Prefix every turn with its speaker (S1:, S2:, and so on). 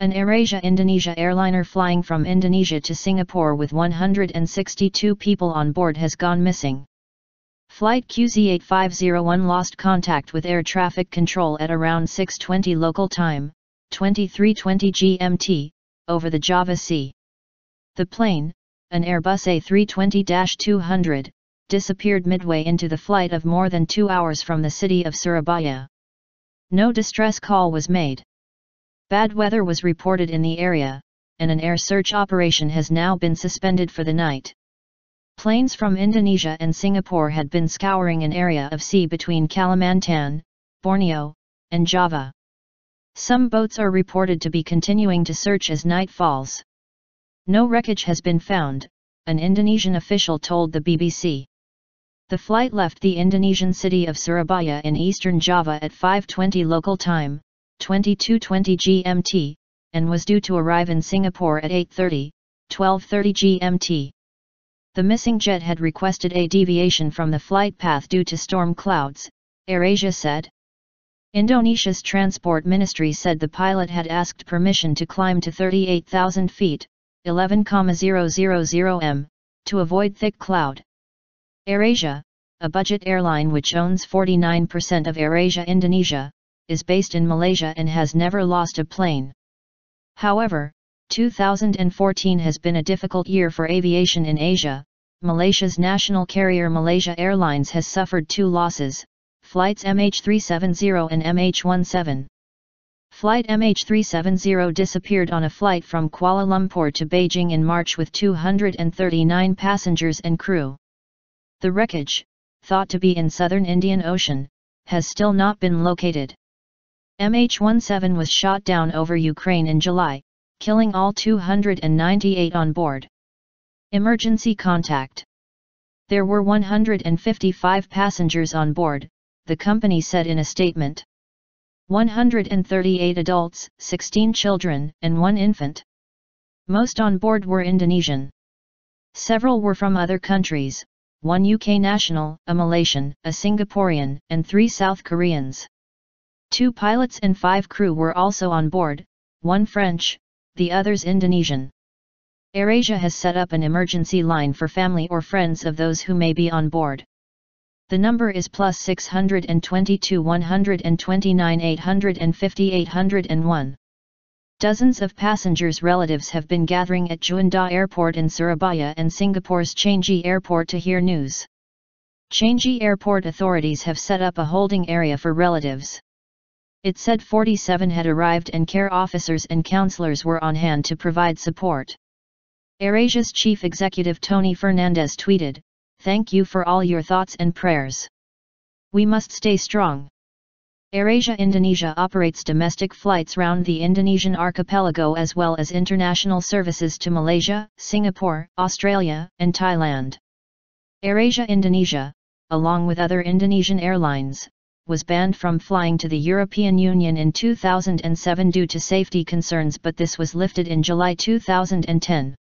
S1: An AirAsia Indonesia airliner flying from Indonesia to Singapore with 162 people on board has gone missing. Flight QZ8501 lost contact with air traffic control at around 6:20 local time, 23:20 GMT, over the Java Sea. The plane, an Airbus A320-200, disappeared midway into the flight of more than 2 hours from the city of Surabaya. No distress call was made. Bad weather was reported in the area, and an air search operation has now been suspended for the night. Planes from Indonesia and Singapore had been scouring an area of sea between Kalimantan, Borneo, and Java. Some boats are reported to be continuing to search as night falls. No wreckage has been found, an Indonesian official told the BBC. The flight left the Indonesian city of Surabaya in eastern Java at 5:20 local time, 22:20 GMT, and was due to arrive in Singapore at 8:30, 12:30 GMT. The missing jet had requested a deviation from the flight path due to storm clouds, AirAsia said. Indonesia's Transport Ministry said the pilot had asked permission to climb to 38,000 feet, 11,000 m, to avoid thick cloud. AirAsia, a budget airline which owns 49% of AirAsia Indonesia, is based in Malaysia and has never lost a plane. However, 2014 has been a difficult year for aviation in Asia. Malaysia's national carrier Malaysia Airlines has suffered 2 losses, flights MH370 and MH17. Flight MH370 disappeared on a flight from Kuala Lumpur to Beijing in March with 239 passengers and crew. The wreckage, thought to be in southern Indian Ocean, has still not been located. MH17 was shot down over Ukraine in July, killing all 298 on board. Emergency contact. There were 155 passengers on board, the company said in a statement. 138 adults, 16 children, and 1 infant. Most on board were Indonesian. Several were from other countries, 1 UK national, a Malaysian, a Singaporean, and 3 South Koreans. 2 pilots and 5 crew were also on board, 1 French, the others Indonesian. AirAsia has set up an emergency line for family or friends of those who may be on board. The number is +622 129 850 801. Dozens of passengers' relatives have been gathering at Juanda Airport in Surabaya and Singapore's Changi Airport to hear news. Changi Airport authorities have set up a holding area for relatives. It said 47 had arrived and care officers and counselors were on hand to provide support. AirAsia's chief executive Tony Fernandez tweeted, "Thank you for all your thoughts and prayers. We must stay strong." AirAsia Indonesia operates domestic flights round the Indonesian archipelago as well as international services to Malaysia, Singapore, Australia, and Thailand. AirAsia Indonesia, along with other Indonesian airlines, was banned from flying to the European Union in 2007 due to safety concerns, but this was lifted in July 2010.